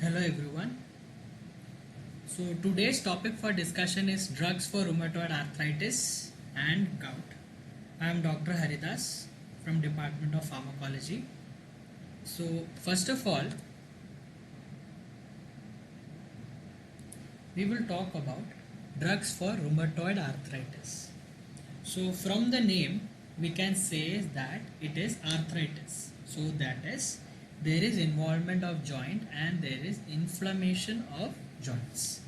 Hello everyone. So today's topic for discussion is drugs for rheumatoid arthritis and gout. I am Dr. Haridas from Department of Pharmacology. So first of all, we will talk about drugs for rheumatoid arthritis. So from the name we can say that it is arthritis. So that is there is involvement of joint and there is inflammation of joints.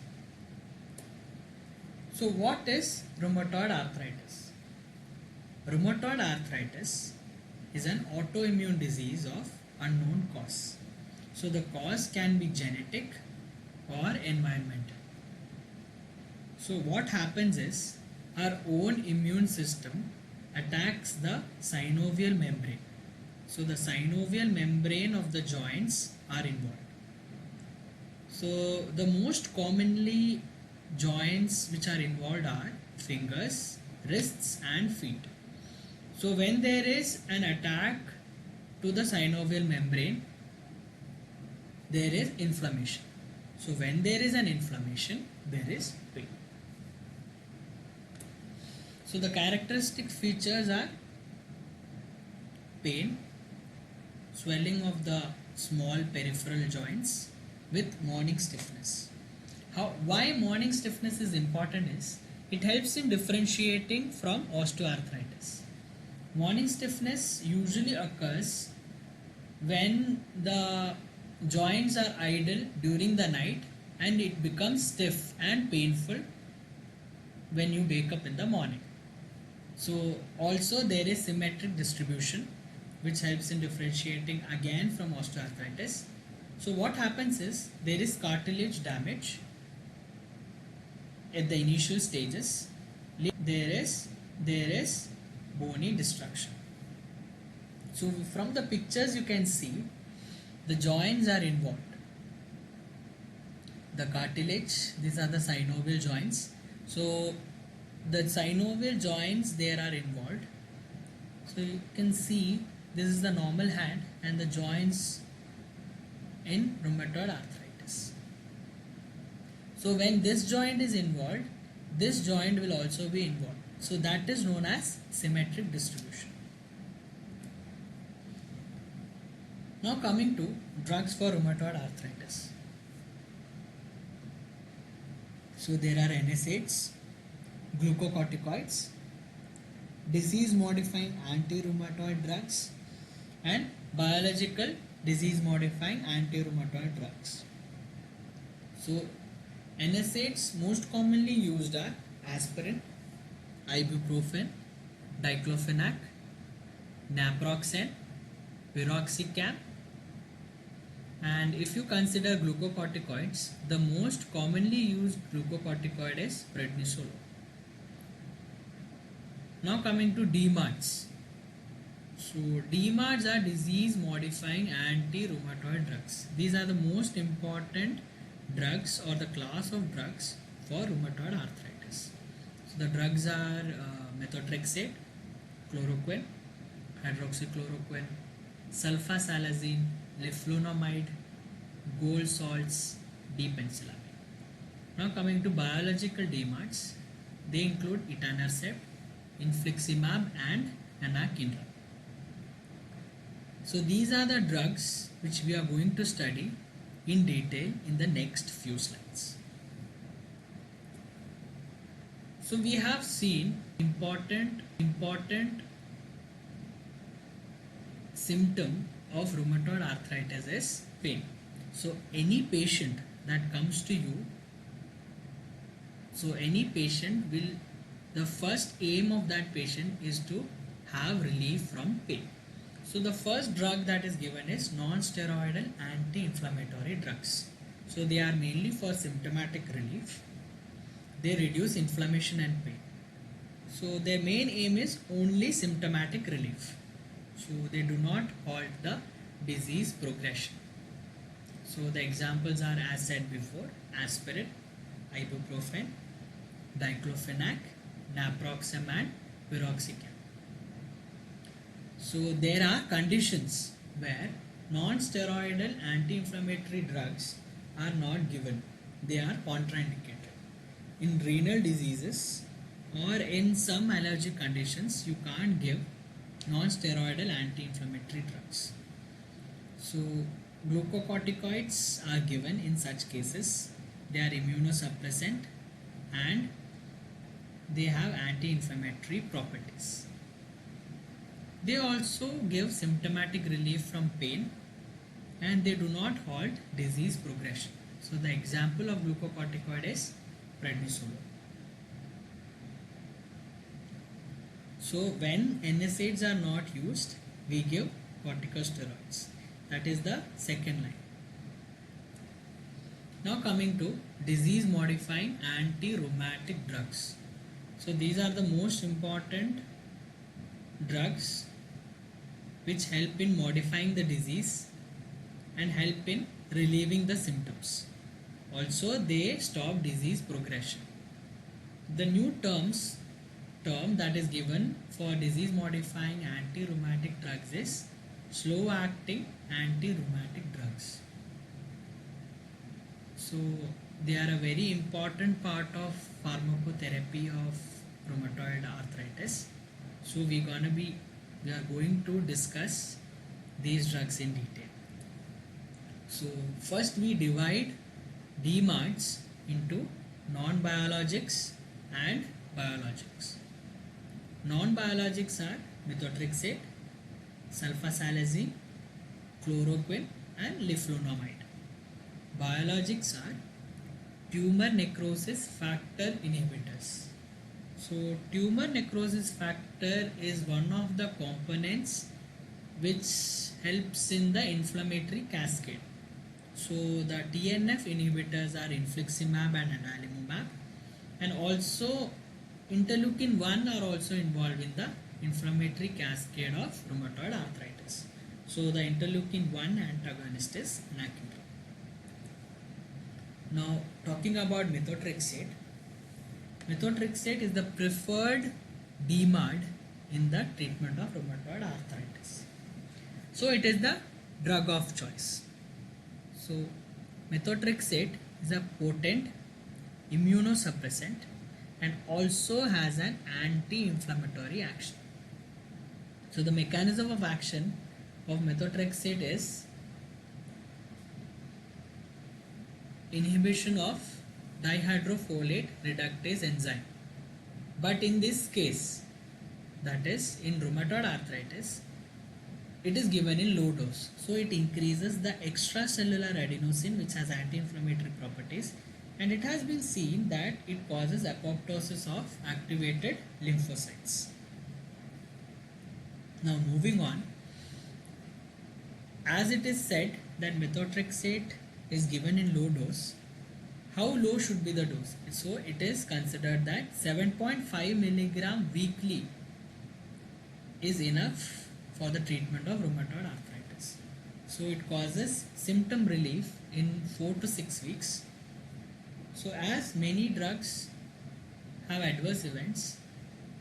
So what is rheumatoid arthritis? Rheumatoid arthritis is an autoimmune disease of unknown cause. So the cause can be genetic or environmental. So what happens is our own immune system attacks the synovial membrane. So the synovial membrane of the joints are involved. So the most commonly joints which are involved are fingers, wrists and feet. So when there is an attack to the synovial membrane, there is inflammation. So when there is an inflammation, there is pain. So the characteristic features are pain, swelling of the small peripheral joints with morning stiffness. Why morning stiffness is important is it helps in differentiating from osteoarthritis. Morning stiffness usually occurs when the joints are idle during the night and it becomes stiff and painful when you wake up in the morning. So also there is symmetric distribution which helps in differentiating again from osteoarthritis. So what happens is there is cartilage damage at the initial stages. There is bony destruction. So from the pictures you can see the joints are involved. The cartilage, these are the synovial joints. So the synovial joints there are involved. So you can see this is the normal hand and the joints in rheumatoid arthritis. So when this joint is involved, this joint will also be involved. So that is known as symmetric distribution. Now coming to drugs for rheumatoid arthritis. So there are NSAIDs, glucocorticoids, disease modifying anti-rheumatoid drugs and biological disease modifying anti-rheumatoid drugs. So NSAIDs most commonly used are aspirin, ibuprofen, diclofenac, naproxen, piroxicam, and if you consider glucocorticoids, the most commonly used glucocorticoid is prednisolone. Now coming to DMARDs. So DMARDs are disease modifying anti-rheumatoid drugs. These are the most important drugs or the class of drugs for rheumatoid arthritis. So the drugs are methotrexate, chloroquine, hydroxychloroquine, sulfasalazine, leflunomide, gold salts, D-penicillamine. Now coming to biological DMARDs, they include etanercept, infliximab and anakinra. So these are the drugs which we are going to study in detail in the next few slides. So we have seen important symptom of rheumatoid arthritis is pain. So any patient that comes to you, the first aim of that patient is to have relief from pain. So the first drug that is given is non-steroidal anti-inflammatory drugs. So they are mainly for symptomatic relief. They reduce inflammation and pain. So their main aim is only symptomatic relief. So they do not halt the disease progression. So the examples are, as said before, aspirin, ibuprofen, diclofenac, naproxen and piroxicam. So there are conditions where non-steroidal anti-inflammatory drugs are not given. They are contraindicated. In renal diseases or in some allergic conditions, you can't give non-steroidal anti-inflammatory drugs. So glucocorticoids are given in such cases. They are immunosuppressant and they have anti-inflammatory properties. They also give symptomatic relief from pain and they do not halt disease progression. So the example of glucocorticoid is prednisolone. So when NSAIDs are not used, we give corticosteroids. That is the second line. Now coming to disease modifying anti-rheumatic drugs. So these are the most important drugs which help in modifying the disease and help in relieving the symptoms. Also they stop disease progression. The new term that is given for disease modifying anti-rheumatic drugs is slow acting anti-rheumatic drugs. So they are a very important part of pharmacotherapy of rheumatoid arthritis. So we are going to discuss these drugs in detail. So first we divide DMARDs into non-biologics and biologics. Non-biologics are methotrexate, sulfasalazine, chloroquine and leflunomide. Biologics are tumor necrosis factor inhibitors. So tumor necrosis factor is one of the components which helps in the inflammatory cascade. So the TNF inhibitors are infliximab and adalimumab, and also interleukin 1 are also involved in the inflammatory cascade of rheumatoid arthritis. So the interleukin 1 antagonist is anakinra. Now talking about methotrexate. Methotrexate is the preferred DMARD in the treatment of rheumatoid arthritis. So it is the drug of choice. So methotrexate is a potent immunosuppressant and also has an anti-inflammatory action. So the mechanism of action of methotrexate is inhibition of dihydrofolate reductase enzyme. But in this case, that is in rheumatoid arthritis, it is given in low dose. So it increases the extracellular adenosine which has anti-inflammatory properties, and it has been seen that it causes apoptosis of activated lymphocytes. Now moving on, as it is said that methotrexate is given in low dose, how low should be the dose? So it is considered that 7.5 milligram weekly is enough for the treatment of rheumatoid arthritis. So it causes symptom relief in 4 to 6 weeks. So as many drugs have adverse events,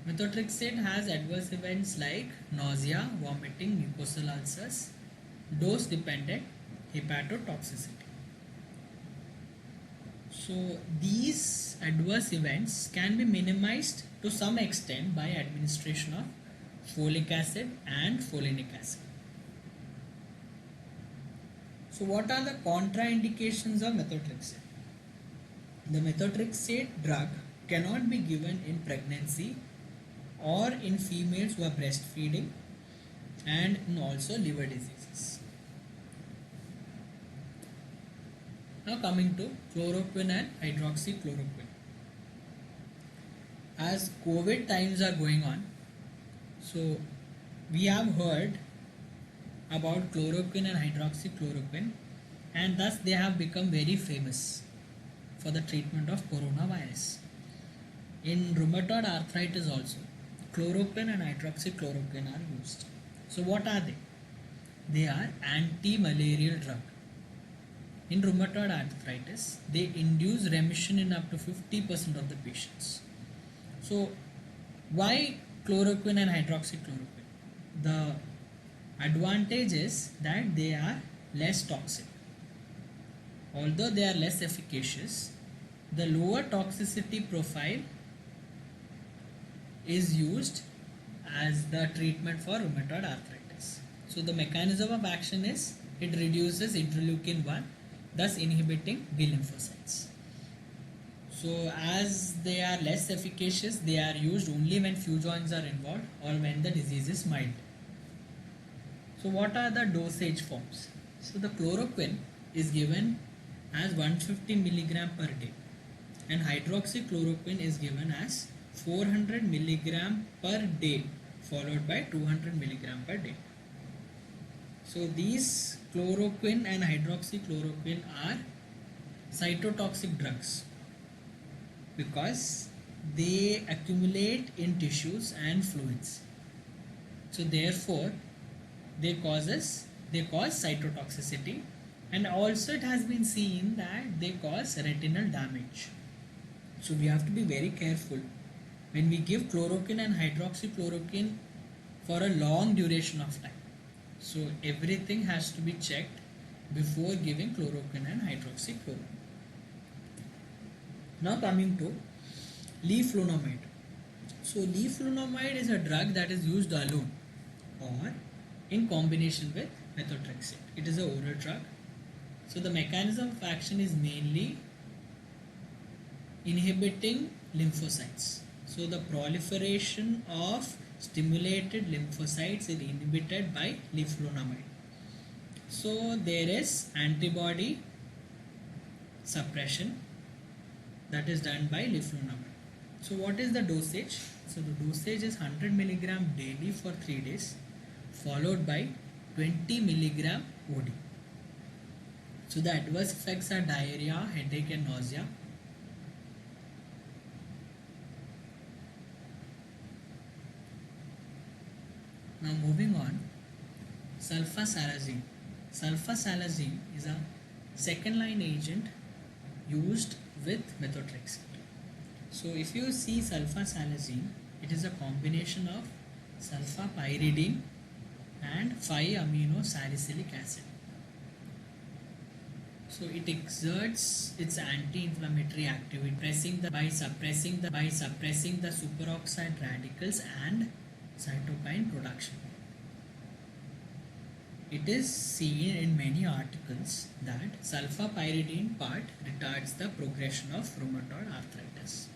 methotrexate has adverse events like nausea, vomiting, mucosal ulcers, dose dependent hepatotoxicity. So these adverse events can be minimized to some extent by administration of folic acid and folinic acid. So what are the contraindications of methotrexate? The methotrexate drug cannot be given in pregnancy or in females who are breastfeeding and in also liver diseases. Now coming to chloroquine and hydroxychloroquine. As COVID times are going on, so we have heard about chloroquine and hydroxychloroquine, and thus they have become very famous for the treatment of coronavirus. In rheumatoid arthritis also, chloroquine and hydroxychloroquine are used. So what are they? They are anti-malarial drug. In rheumatoid arthritis, they induce remission in up to 50% of the patients. So why chloroquine and hydroxychloroquine? The advantage is that they are less toxic. although they are less efficacious, the lower toxicity profile is used as the treatment for rheumatoid arthritis. So the mechanism of action is it reduces interleukin 1, thus inhibiting B lymphocytes. So as they are less efficacious, they are used only when few joints are involved or when the disease is mild. So what are the dosage forms? So the chloroquine is given as 150 milligram per day and hydroxychloroquine is given as 400 milligram per day followed by 200 milligram per day. So these chloroquine and hydroxychloroquine are cytotoxic drugs because they accumulate in tissues and fluids. So therefore they cause cytotoxicity, and also it has been seen that they cause retinal damage. So we have to be very careful when we give chloroquine and hydroxychloroquine for a long duration of time. So everything has to be checked before giving chloroquine and hydroxychloroquine. Now coming to leflunomide. So leflunomide is a drug that is used alone or in combination with methotrexate. It is an oral drug. So the mechanism of action is mainly inhibiting lymphocytes. So the proliferation of stimulated lymphocytes is inhibited by leflunomide. So there is antibody suppression that is done by leflunomide. So what is the dosage? So the dosage is 100 milligram daily for 3 days followed by 20 milligram OD. So the adverse effects are diarrhea, headache and nausea. Now moving on, sulfasalazine. Sulfasalazine is a second line agent used with methotrexate. So if you see sulfasalazine, it is a combination of sulfapyridine and 5-amino salicylic acid. So it exerts its anti-inflammatory activity by suppressing the superoxide radicals and cytokine production. It is seen in many articles that sulfapyridine part retards the progression of rheumatoid arthritis.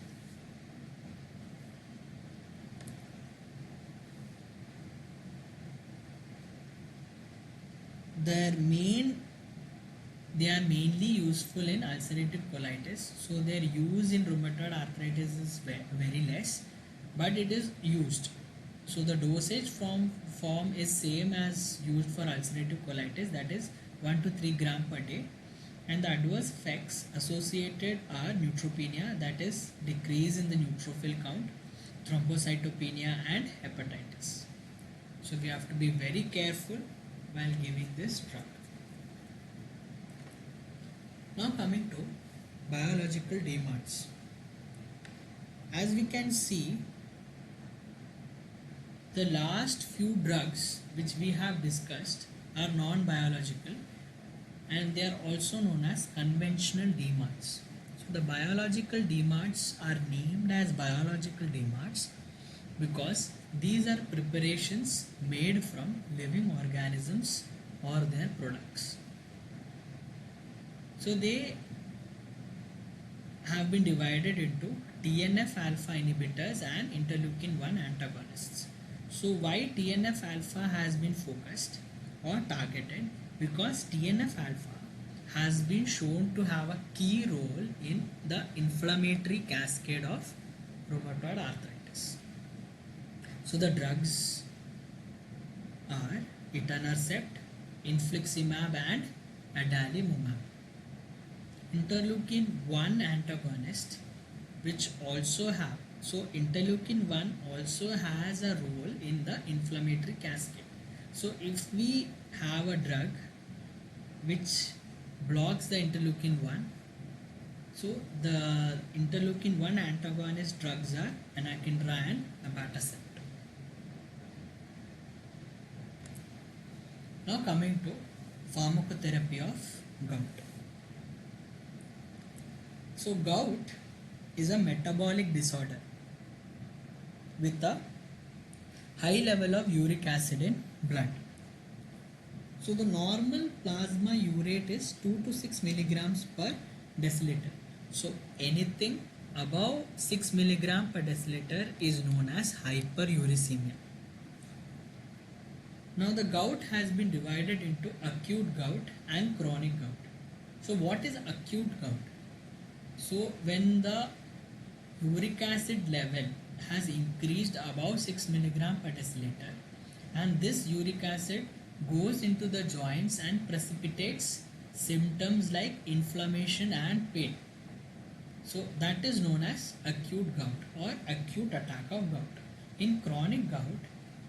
They are mainly useful in ulcerative colitis, so their use in rheumatoid arthritis is very less, but it is used. So the dosage form is same as used for ulcerative colitis, that is 1 to 3 gram per day, and the adverse effects associated are neutropenia, that is decrease in the neutrophil count, thrombocytopenia and hepatitis. So we have to be very careful while giving this drug. Now coming to biological DMARDs. As we can see, the last few drugs which we have discussed are non-biological and they are also known as conventional DMARDs. So the biological DMARDs are named as biological DMARDs because these are preparations made from living organisms or their products. So they have been divided into TNF alpha inhibitors and interleukin 1 antagonists. So why TNF alpha has been focused or targeted? Because TNF alpha has been shown to have a key role in the inflammatory cascade of rheumatoid arthritis. So the drugs are etanercept, infliximab and adalimumab. Interleukin 1 antagonist which also have, so interleukin 1 also has a role in the inflammatory cascade. So if we have a drug which blocks the interleukin 1, so the interleukin 1 antagonist drugs are anakinra and abatacept. Now coming to pharmacotherapy of gout. So gout is a metabolic disorder with a high level of uric acid in blood. So the normal plasma urate is 2 to 6 milligrams per deciliter. So anything above 6 milligram per deciliter is known as hyperuricemia. Now the gout has been divided into acute gout and chronic gout. So what is acute gout? So when the uric acid level has increased above 6 milligram per deciliter, and this uric acid goes into the joints and precipitates symptoms like inflammation and pain. So that is known as acute gout or acute attack of gout. In chronic gout,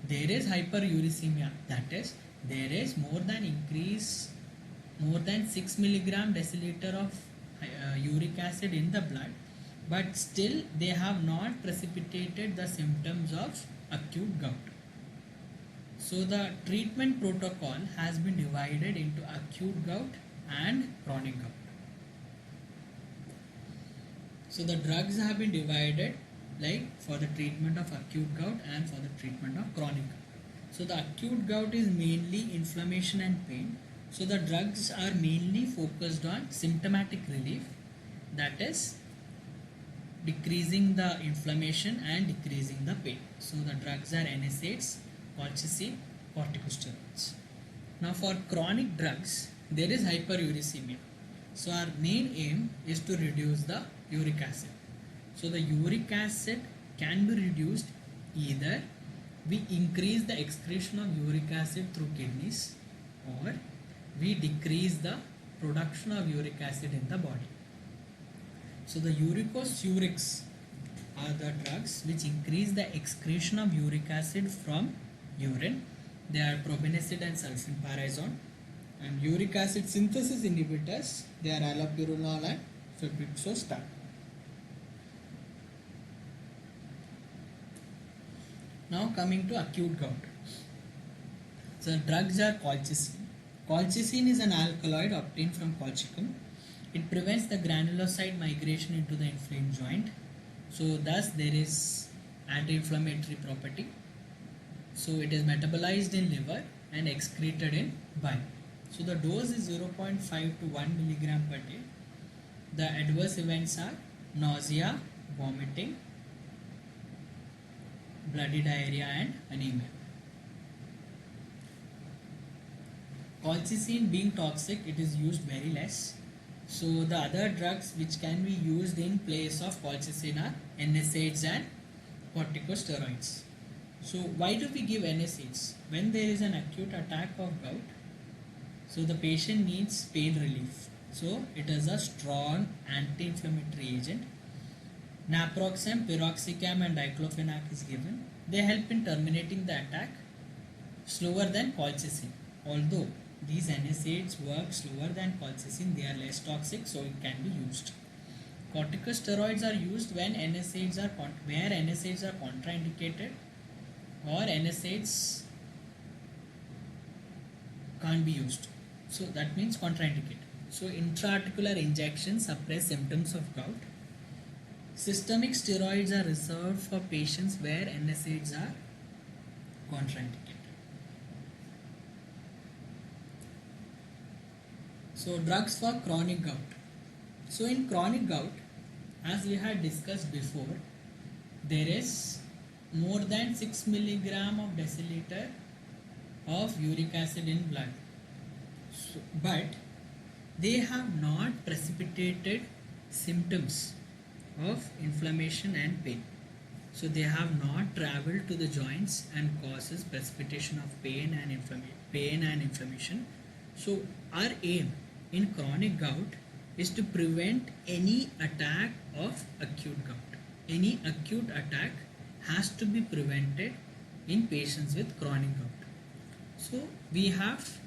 there is hyperuricemia, that is, there is more than 6 milligram deciliter of uric acid in the blood, but still they have not precipitated the symptoms of acute gout. So the treatment protocol has been divided into acute gout and chronic gout. So the drugs have been divided like for the treatment of acute gout and for the treatment of chronic gout. So the acute gout is mainly inflammation and pain. So the drugs are mainly focused on symptomatic relief, that is decreasing the inflammation and decreasing the pain. So the drugs are NSAIDs, colchicine, corticosteroids. Now for chronic drugs, there is hyperuricemia. So our main aim is to reduce the uric acid. So the uric acid can be reduced either we increase the excretion of uric acid through kidneys, or we decrease the production of uric acid in the body. So the uricosurics are the drugs which increase the excretion of uric acid from urine. They are probenecid and sulfentrazone. And uric acid synthesis inhibitors, they are allopurinol and febuxostat. Now coming to acute gout. So drugs are colchicine. Colchicine is an alkaloid obtained from colchicum. It prevents the granulocyte migration into the inflamed joint. So thus there is anti-inflammatory property. So it is metabolized in liver and excreted in bile. So the dose is 0.5 to 1 milligram per day. The adverse events are nausea, vomiting, bloody diarrhea and anemia. Colchicine being toxic, it is used very less. So the other drugs which can be used in place of colchicine are NSAIDs and corticosteroids. So why do we give NSAIDs? When there is an acute attack of gout, so the patient needs pain relief. So it is a strong anti-inflammatory agent. Naproxen, piroxicam and diclofenac is given. They help in terminating the attack slower than colchicine. Although these NSAIDs work slower than colchicine, they are less toxic, so it can be used. Corticosteroids are used when NSAIDs are contraindicated or NSAIDs can't be used. So that means contraindicated. So intraarticular injections suppress symptoms of gout. Systemic steroids are reserved for patients where NSAIDs are contraindicated. So drugs for chronic gout. So in chronic gout, as we had discussed before, there is more than 6 milligram of deciliter of uric acid in blood. So, but they have not precipitated symptoms of inflammation and pain. So they have not traveled to the joints and causes precipitation of pain and inflammation. So our aim in chronic gout is to prevent any attack of acute gout. Any acute attack has to be prevented in patients with chronic gout. So we have,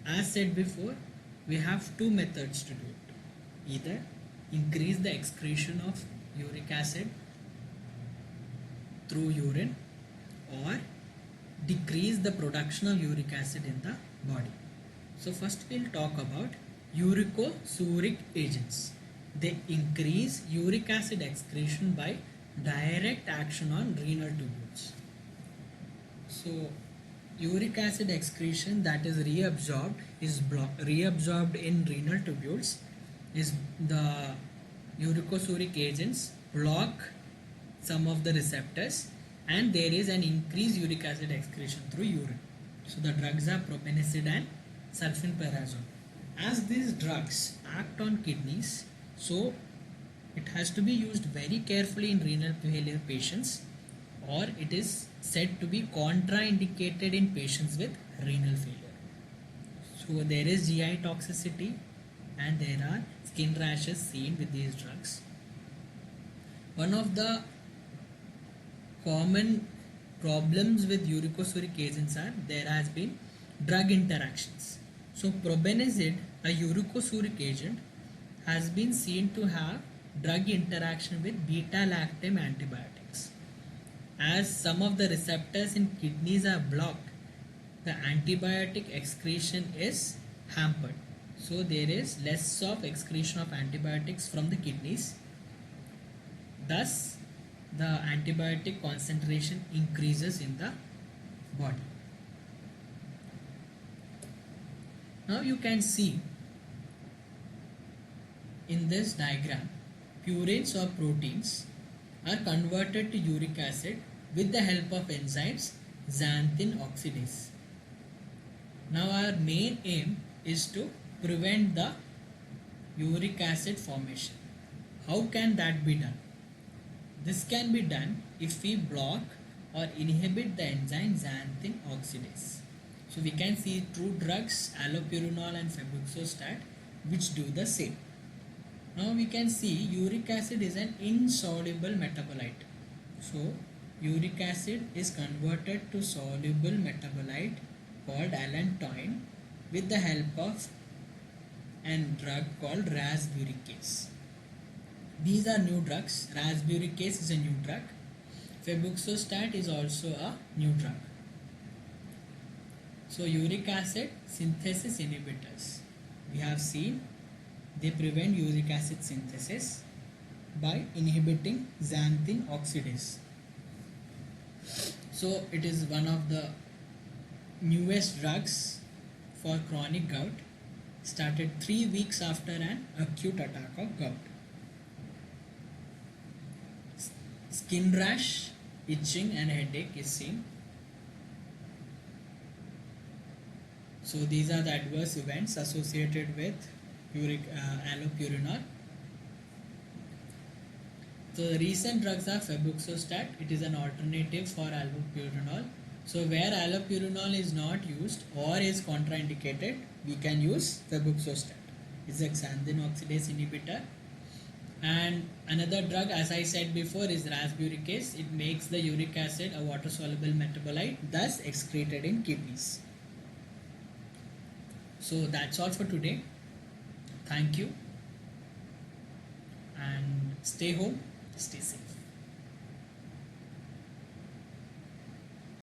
as said before, we have two methods to do it. Either increase the excretion of uric acid through urine, or decrease the production of uric acid in the body. So first we'll talk about uricosuric agents. they increase uric acid excretion by direct action on renal tubules. So uric acid excretion that is reabsorbed in renal tubules is the uricosuric agents block some of the receptors, and there is an increased uric acid excretion through urine. So the drugs are probenecid and sulfasalazine. As these drugs act on kidneys, so it has to be used very carefully in renal failure patients, or it is said to be contraindicated in patients with renal failure. So there is GI toxicity and there are skin rashes seen with these drugs. One of the common problems with uricosuric agents are there has been drug interactions. So probenecid, a uricosuric agent, has been seen to have drug interaction with beta-lactam antibiotics. As some of the receptors in kidneys are blocked, the antibiotic excretion is hampered. So there is less of excretion of antibiotics from the kidneys. Thus, the antibiotic concentration increases in the body. Now you can see in this diagram, purines or proteins are converted to uric acid with the help of enzymes xanthine oxidase. Now our main aim is to prevent the uric acid formation. How can that be done? This can be done if we block or inhibit the enzyme xanthine oxidase. So we can see two drugs, allopurinol and febuxostat, which do the same. Now we can see uric acid is an insoluble metabolite. So uric acid is converted to soluble metabolite called allantoin with the help of a drug called rasburicase. These are new drugs. Rasburicase is a new drug. Febuxostat is also a new drug. So uric acid synthesis inhibitors, we have seen they prevent uric acid synthesis by inhibiting xanthine oxidase. So it is one of the newest drugs for chronic gout, started 3 weeks after an acute attack of gout. Skin rash, itching and headache is seen. So these are the adverse events associated with allopurinol. So the recent drugs are febuxostat. It is an alternative for allopurinol. So where allopurinol is not used or is contraindicated, we can use febuxostat. It's a xanthine oxidase inhibitor. And another drug, as I said before, is rasburicase. It makes the uric acid a water soluble metabolite, thus excreted in kidneys. So that's all for today. Thank you and stay home, stay safe.